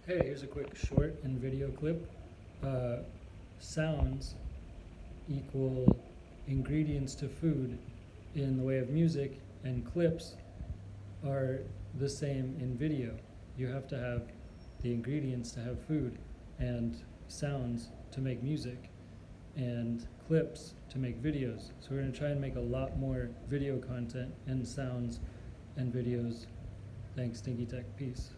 Hey, here's a quick short and video clip. Sounds equal ingredients to food in the way of music, and clips are the same in video. You have to have the ingredients to have food, and sounds to make music, and clips to make videos. So we're going to try and make a lot more video content and sounds and videos. Thanks, Dnkytehc. Peace.